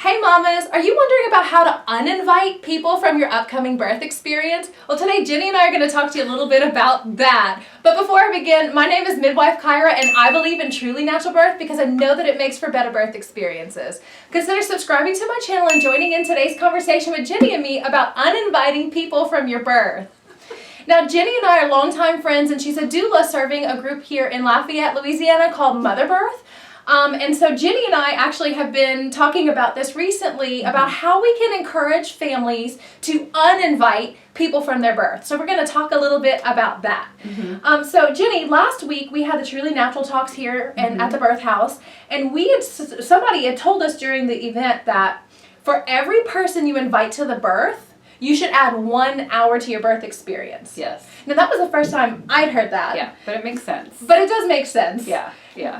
Hey mamas, are you wondering about how to uninvite people from your upcoming birth experience? Well, today Jenny and I are going to talk to you a little bit about that. But before I begin, my name is Midwife Kyra and I believe in truly natural birth because I know that it makes for better birth experiences. Consider subscribing to my channel and joining in today's conversation with Jenny and me about uninviting people from your birth. Now, Jenny and I are longtime friends, and she's a doula serving a group here in Lafayette, Louisiana called Mother Birth. And so Jenny and I actually have been talking about this recently, about how we can encourage families to uninvite people from their birth. So we're going to talk a little bit about that. So Jenny, last week we had the Truly Natural Talks here and at the birth house, and somebody had told us during the event that for every person you invite to the birth, you should add 1 hour to your birth experience. Yes. Now that was the first time I'd heard that. Yeah, but it makes sense. But it does make sense. Yeah.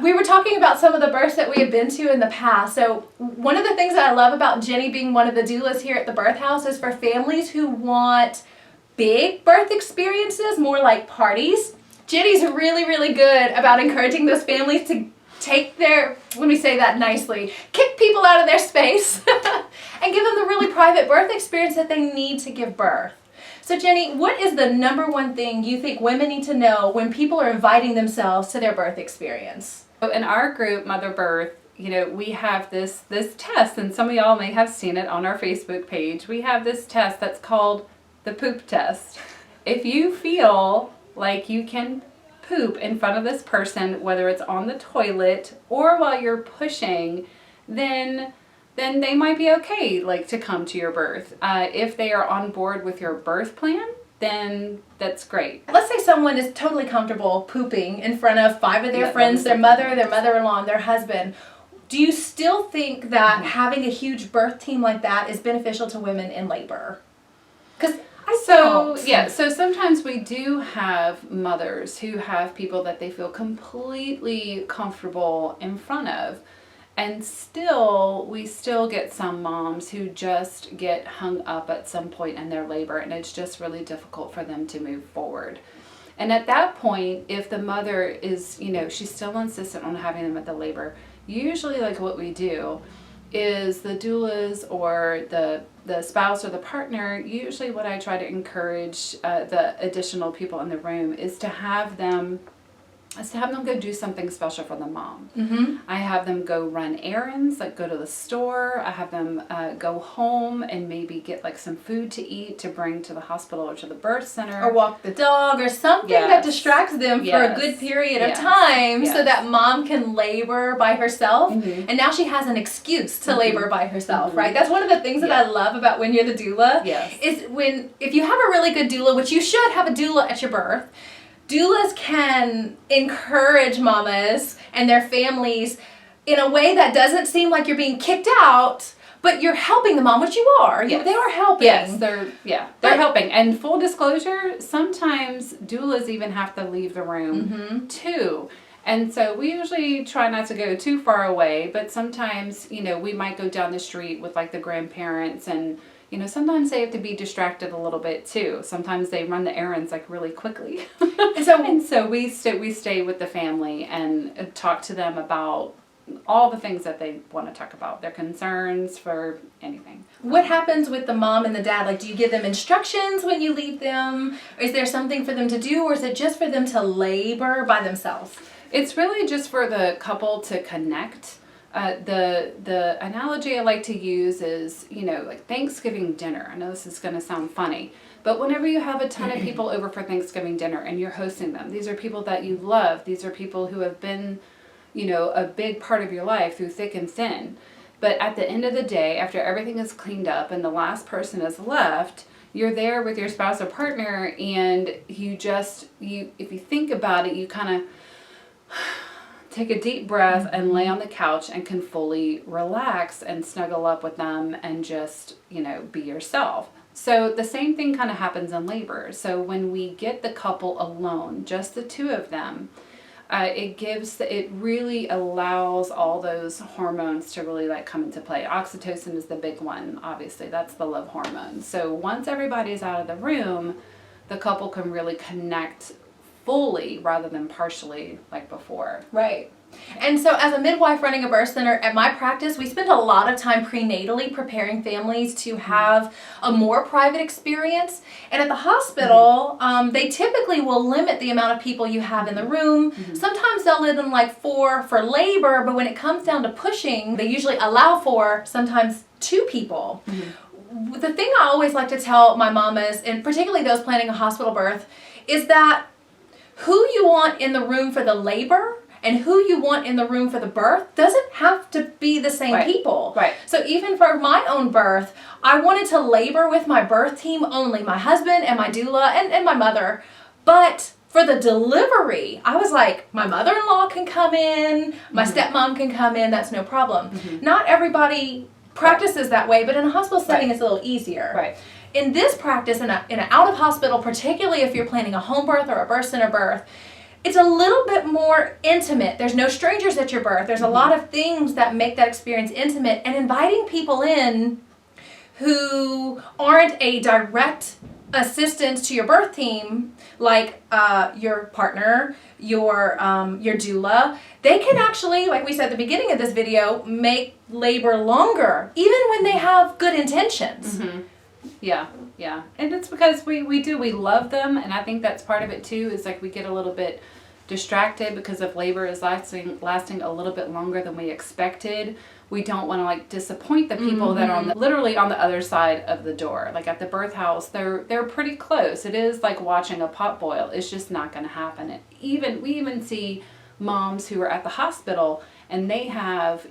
We were talking about some of the births that we have been to in the past. So one of the things that I love about Jenny being one of the doulas here at the birth house is for families who want big birth experiences, more like parties. Jenny's really, really good about encouraging those families to take their, let me say that nicely, kick people out of their space and give them the really private birth experience that they need to give birth. So Jenny, what is the number one thing you think women need to know when people are inviting themselves to their birth experience? So in our group, Mother Birth, we have this test, and some of y'all may have seen it on our Facebook page. We have this test that's called the poop test. If you feel like you can poop in front of this person, whether it's on the toilet or while you're pushing, then they might be okay, to come to your birth. If they are on board with your birth plan, then that's great. Let's say someone is totally comfortable pooping in front of 5 of their friends, their mother, their mother-in-law, and their husband. Do you still think that having a huge birth team like that is beneficial to women in labor? Because So sometimes we do have mothers who have people that they feel completely comfortable in front of. And we still get some moms who just get hung up at some point in their labor, and it's just really difficult for them to move forward. And at that point, if the mother is, she's still insistent on having them at the labor, usually what we do is the doulas or the spouse or the partner, usually what I try to encourage the additional people in the room is to have them go do something special for the mom. I have them go run errands, go to the store. I have them go home and maybe get some food to eat to bring to the hospital or to the birth center. Or walk the dog or something that distracts them for a good period of time so that mom can labor by herself. And now she has an excuse to labor by herself, right? That's one of the things that I love about when you're the doula is if you have a really good doula, which you should have a doula at your birth, doulas can encourage mamas and their families in a way that doesn't seem like you're being kicked out, but you're helping the mom, which you are. They are helping. Yes, they're helping. And full disclosure, sometimes doulas even have to leave the room too. And so we usually try not to go too far away, but sometimes, we might go down the street with the grandparents, and sometimes they have to be distracted a little bit too. Sometimes they run the errands really quickly. and so we stay with the family and talk to them about all the things that they want to talk about, their concerns for anything. What happens with the mom and the dad? Do you give them instructions when you leave them? Is there something for them to do, or is it just for them to labor by themselves? It's really just for the couple to connect. The analogy I like to use is, Thanksgiving dinner. I know this is going to sound funny, but whenever you have a ton of people over for Thanksgiving dinner and you're hosting them, these are people that you love. These are people who have been, a big part of your life through thick and thin. But at the end of the day, after everything is cleaned up and the last person is left, you're there with your spouse or partner, and if you think about it, you kind of take a deep breath and lay on the couch and can fully relax and snuggle up with them and just, be yourself. So the same thing kind of happens in labor. So when we get the couple alone, just the two of them, it really allows all those hormones to really come into play. Oxytocin is the big one, obviously. That's the love hormone. So once everybody's out of the room, the couple can really connect fully rather than partially like before. Right. And so as a midwife running a birth center at my practice, we spend a lot of time prenatally preparing families to have a more private experience. And at the hospital, they typically will limit the amount of people you have in the room. Sometimes they'll limit them like 4 for labor, but when it comes down to pushing, they usually allow for sometimes 2 people. The thing I always like to tell my mamas, and particularly those planning a hospital birth, is that who you want in the room for the labor and who you want in the room for the birth doesn't have to be the same people. Right. So even for my own birth, I wanted to labor with my birth team only, my husband and my doula and my mother. But for the delivery, I was like, my mother-in-law can come in, my stepmom can come in, that's no problem. Not everybody practices that way, but in a hospital setting it's a little easier. Right. In this practice, in an out-of-hospital, particularly if you're planning a home birth or a birth center birth, it's a little bit more intimate. There's no strangers at your birth. There's a lot of things that make that experience intimate, and inviting people in who aren't a direct assistance to your birth team, like your partner, your doula, they can actually, like we said at the beginning of this video, make labor longer, even when they have good intentions. Yeah. And it's because we love them, and I think that's part of it too, is like we get a little bit distracted because if labor is lasting a little bit longer than we expected, we don't want to like disappoint the people that are literally on the other side of the door. Like at the birth house, they're pretty close. It is like watching a pot boil. It's just not going to happen. We even see moms who are at the hospital and they have,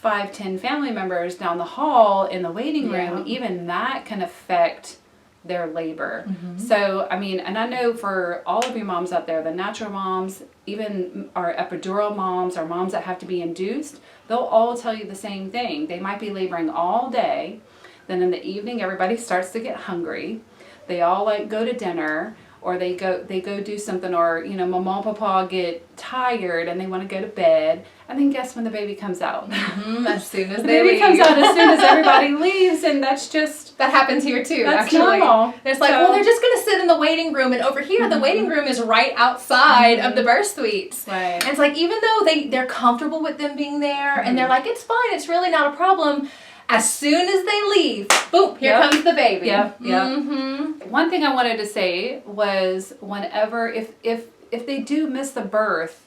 5-10 family members down the hall in the waiting room. Even that can affect their labor. So, I mean, and I know for all of you moms out there, the natural moms, even our epidural moms, or moms that have to be induced, they'll all tell you the same thing. They might be laboring all day. Then in the evening, everybody starts to get hungry. They all like go to dinner, or they go do something, or mama and papa get tired and they want to go to bed, and then guess when the baby comes out? As soon as the baby comes out as soon as everybody leaves, and that's just that happens here too. That's actually normal. It's like, well, they're just going to sit in the waiting room, and over here the waiting room is right outside of the birth suites. Right. And it's like, even though they're comfortable with them being there, and they're like, it's fine, it's really not a problem. As soon as they leave, boom, here comes the baby. One thing I wanted to say was, whenever, if they do miss the birth,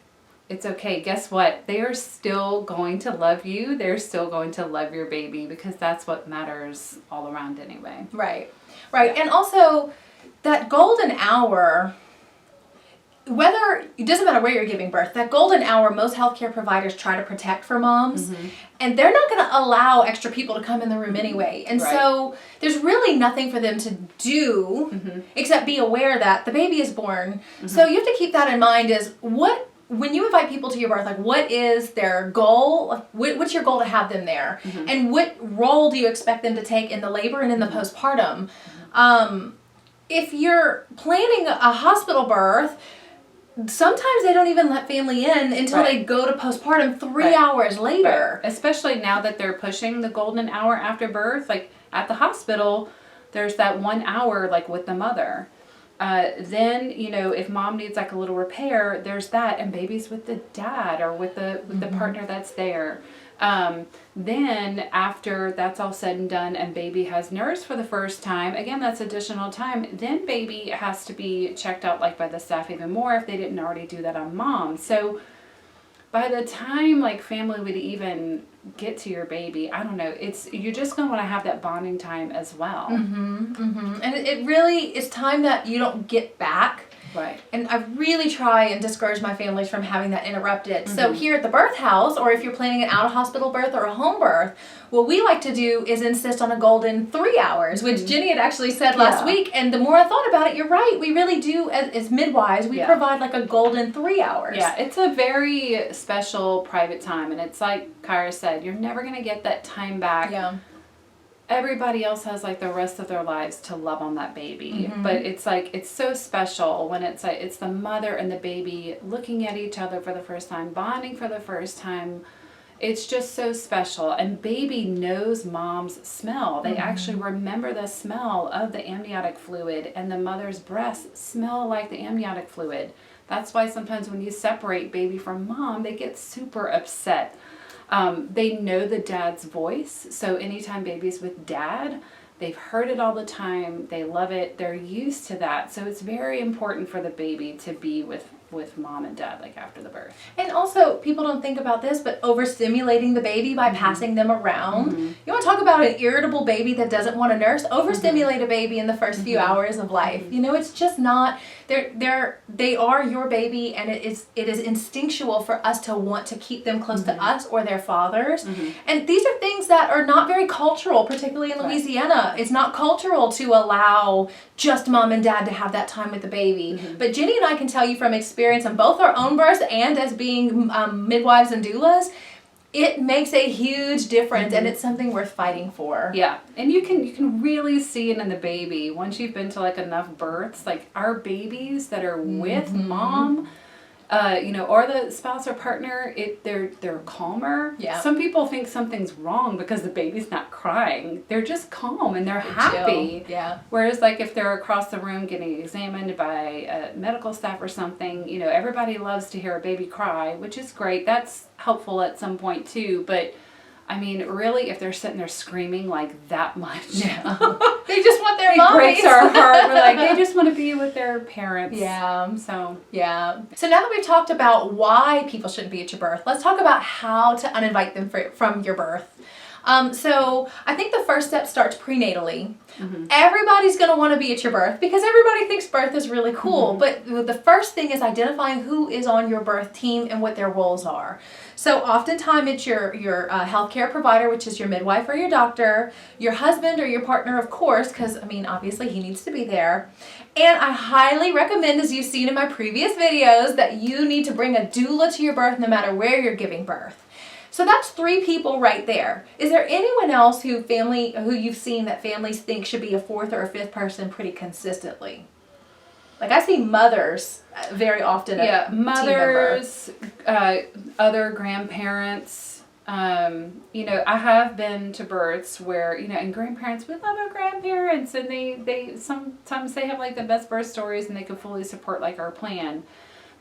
it's okay. Guess what? They are still going to love you. They're still going to love your baby, because that's what matters all around anyway. Right. And also, that golden hour, it doesn't matter where you're giving birth, that golden hour, most healthcare providers try to protect for moms, and they're not going to allow extra people to come in the room anyway. And so there's really nothing for them to do except be aware that the baby is born. So you have to keep that in mind, is when you invite people to your birth, like, what is their goal? What's your goal to have them there? And what role do you expect them to take in the labor and in the postpartum? If you're planning a hospital birth, sometimes they don't even let family in until they go to postpartum 3 hours later. Especially now that they're pushing the golden hour after birth. Like at the hospital, there's that 1 hour like with the mother. Then, if mom needs like a little repair, there's that, and baby's with the dad or with the partner that's there. Then after that's all said and done and baby has nursed for the first time, again, that's additional time. Then baby has to be checked out like by the staff even more if they didn't already do that on mom. So by the time like family would even get to your baby, I don't know, you're just going to want to have that bonding time as well. And it really is time that you don't get back. Right. And I really try and discourage my families from having that interrupted. So here at the birth house, or if you're planning an out-of-hospital birth or a home birth, what we like to do is insist on a golden 3 hours, which Jenny had actually said last week. And the more I thought about it, you're right. We really do, as midwives, we provide like a golden 3 hours. Yeah, it's a very special private time. And it's like Kyra said, you're never going to get that time back. Yeah. Everybody else has like the rest of their lives to love on that baby, but it's like, it's so special when it's like, it's the mother and the baby looking at each other for the first time, bonding for the first time. It's just so special. And baby knows mom's smell. They actually remember the smell of the amniotic fluid, and the mother's breasts smell like the amniotic fluid. That's why sometimes when you separate baby from mom, they get super upset. They know the dad's voice. So anytime baby's with dad, they've heard it all the time. They love it. They're used to that. So it's very important for the baby to be with mom and dad, like after the birth. And also, people don't think about this, but overstimulating the baby by passing them around. You want to talk about an irritable baby that doesn't want to nurse? Overstimulate a baby in the first few hours of life. You know, it's just not, they are your baby, and it is instinctual for us to want to keep them close to us or their fathers. And these are things that are not very cultural, particularly in Louisiana. It's not cultural to allow just mom and dad to have that time with the baby. But Jenny and I can tell you from experience on both our own births and as being midwives and doulas, it makes a huge difference, and it's something worth fighting for. Yeah, and you can really see it in the baby once you've been to like enough births. Like our babies that are with mom, you know, or the spouse or partner, they're calmer. Yeah. Some people think something's wrong because the baby's not crying. They're just calm and they're happy. Chill. Yeah. Whereas like if they're across the room getting examined by medical staff or something, you know, everybody loves to hear a baby cry, which is great. That's helpful at some point too. But I mean, really, if they're sitting there screaming like that much, They just want their it mommies. breaks our heart. We're like, they just want to be with their parents. Yeah. So So now that we've talked about why people shouldn't be at your birth, let's talk about how to uninvite them from your birth. So I think the first step starts prenatally. Everybody's going to want to be at your birth because everybody thinks birth is really cool. But the first thing is identifying who is on your birth team and what their roles are. So oftentimes it's your healthcare provider, which is your midwife or your doctor, your husband or your partner, of course, because, I mean, obviously he needs to be there. And I highly recommend, as you've seen in my previous videos, that you need to bring a doula to your birth no matter where you're giving birth. So that's 3 people right there. Is there anyone else who you've seen that families think should be a 4th or a 5th person pretty consistently? Like I see mothers very often. Yeah, mothers, other grandparents. You know, I have been to births where, you know, and grandparents, we love our grandparents, and they sometimes they have like the best birth stories, and they can fully support like our plan.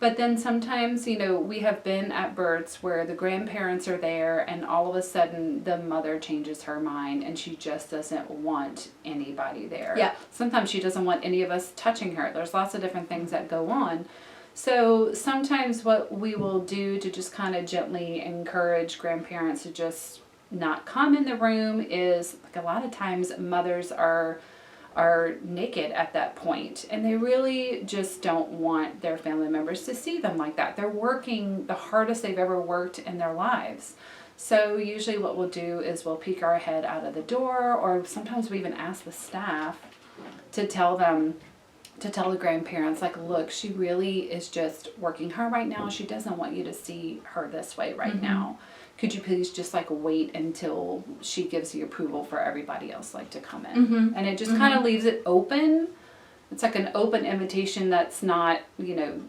But then sometimes, you know, we have been at births where the grandparents are there and all of a sudden the mother changes her mind and she just doesn't want anybody there. Yeah. Sometimes she doesn't want any of us touching her. There's lots of different things that go on. So sometimes what we will do to just kind of gently encourage grandparents to just not come in the room is, like, a lot of times mothers are naked at that point, and they really just don't want their family members to see them like that. They're working the hardest they've ever worked in their lives. So usually what we'll do is we'll peek our head out of the door, or sometimes we even ask the staff to tell the grandparents, like, look, she really is just working hard right now. She doesn't want you to see her this way right now. Could you please just like wait until she gives the approval for everybody else like to come in? And it just kind of leaves it open. It's like an open invitation that's not, you know,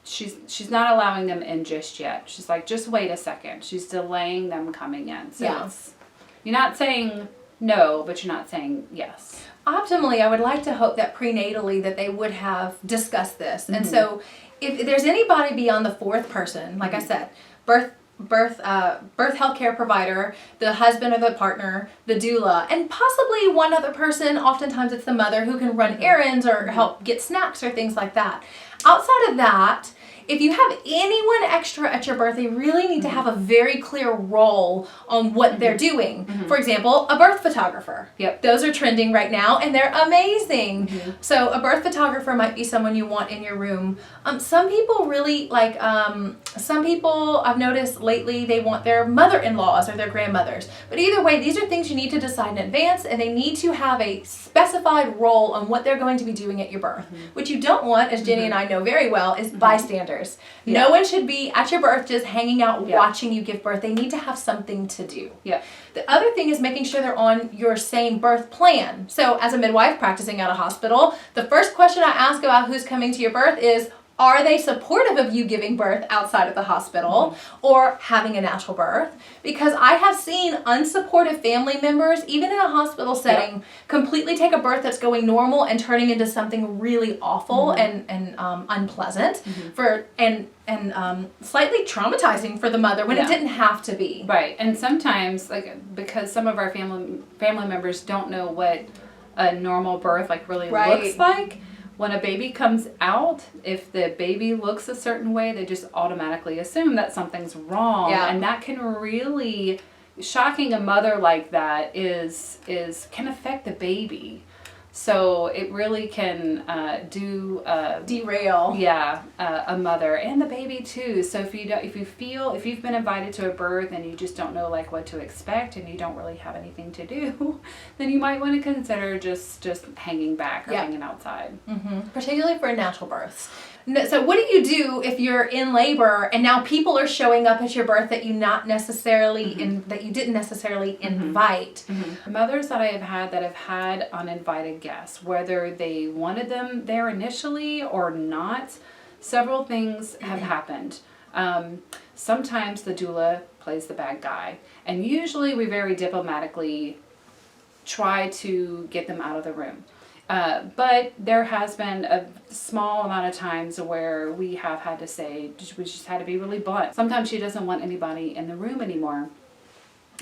she's not allowing them in just yet. She's like, just wait a second. She's delaying them coming in. So it's, you're not saying no, but you're not saying yes. Optimally, I would like to hope that prenatally that they would have discussed this. And so if there's anybody beyond the 4th person, like I said, birth healthcare provider, the husband or the partner, the doula, and possibly one other person, oftentimes it's the mother, who can run errands or help get snacks or things like that. Outside of that, if you have anyone extra at your birth, they really need to have a very clear role on what they're doing. For example, a birth photographer. Yep. Those are trending right now, and they're amazing. So a birth photographer might be someone you want in your room. Some people really like, some people I've noticed lately, they want their mother-in-laws or their grandmothers. But either way, these are things you need to decide in advance, and they need to have a specified role on what they're going to be doing at your birth. What you don't want, as Jenny and I know very well, is bystanders. No one should be at your birth just hanging out watching you give birth. They need to have something to do. The other thing is making sure they're on your same birth plan. So as a midwife practicing at a hospital, the first question I ask about who's coming to your birth is, Are they supportive of you giving birth outside of the hospital or having a natural birth? Because I have seen unsupportive family members, even in a hospital setting, completely take a birth that's going normal and turning into something really awful and unpleasant for and slightly traumatizing for the mother when it didn't have to be. Right, and sometimes, like, because some of our family members don't know what a normal birth really looks like. When a baby comes out, if the baby looks a certain way, they just automatically assume that something's wrong. Yeah. And that can really, shocking a mother like that can affect the baby. So it really can Derail. a mother and the baby too. So if you've been invited to a birth and you just don't know what to expect and you don't really have anything to do, then you might want to consider just hanging back or hanging outside. Particularly for natural births. So what do you do if you're in labor and now people are showing up at your birth that you didn't necessarily invite? Mothers that I have had uninvited guests, whether they wanted them there initially or not, several things have happened. Sometimes the doula plays the bad guy, and usually we very diplomatically try to get them out of the room. But there has been a small amount of times where we have had to say, we just had to be really blunt. Sometimes she doesn't want anybody in the room anymore.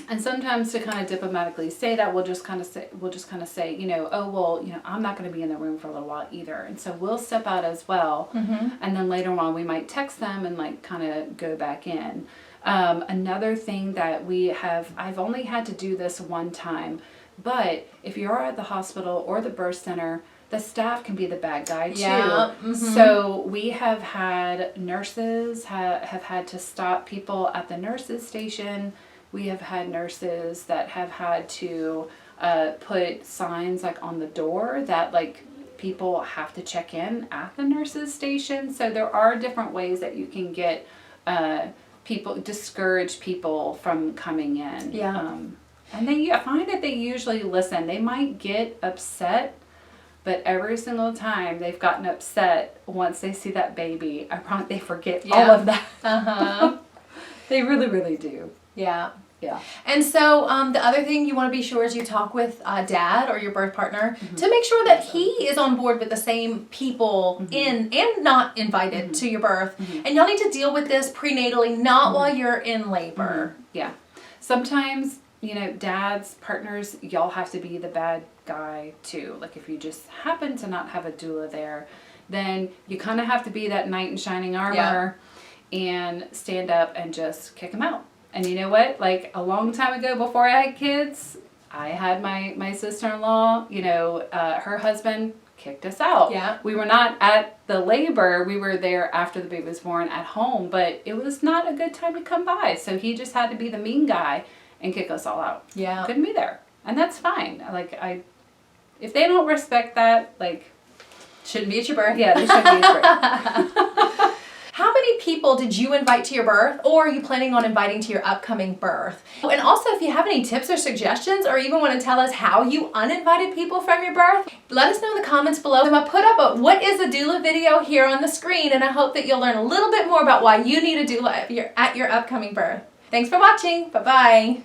And sometimes to kind of diplomatically say that, we'll just kind of say, oh, well, I'm not going to be in the room for a little while either. And so we'll step out as well. And then later on we might text them and kind of go back in. Another thing that I've only had to do this one time, but if you're at the hospital or the birth center, the staff can be the bad guy too. Yeah. So we have had nurses have had to stop people at the nurses station. We have had nurses that have had to put signs on the door that people have to check in at the nurses station. So there are different ways that you can get discourage people from coming in. Yeah. And I find that they usually listen. They might get upset, but every single time they've gotten upset once they see that baby, they forget all of that. They really, really do. Yeah. Yeah. And so the other thing you want to be sure is you talk with dad or your birth partner to make sure that he is on board with the same people in and not invited to your birth. And y'all need to deal with this prenatally, not while you're in labor. Yeah. Sometimes, dads, partners, y'all have to be the bad guy too. If you just happen to not have a doula there, then you kind of have to be that knight in shining armor and stand up and just kick them out. And you know what? A long time ago, before I had kids, I had my sister-in-law, her husband kicked us out. Yeah. We were not at the labor. We were there after the baby was born at home, but it was not a good time to come by. So he just had to be the mean guy and kick us all out. Yeah. Couldn't be there. And that's fine. If they don't respect that, shouldn't be at your birth. Yeah, they shouldn't be at your birth. How many people did you invite to your birth, or are you planning on inviting to your upcoming birth? And also, if you have any tips or suggestions, or even want to tell us how you uninvited people from your birth, let us know in the comments below. I'm going to put up a What is a Doula video here on the screen, and I hope that you'll learn a little bit more about why you need a doula at your upcoming birth. Thanks for watching. Bye-bye.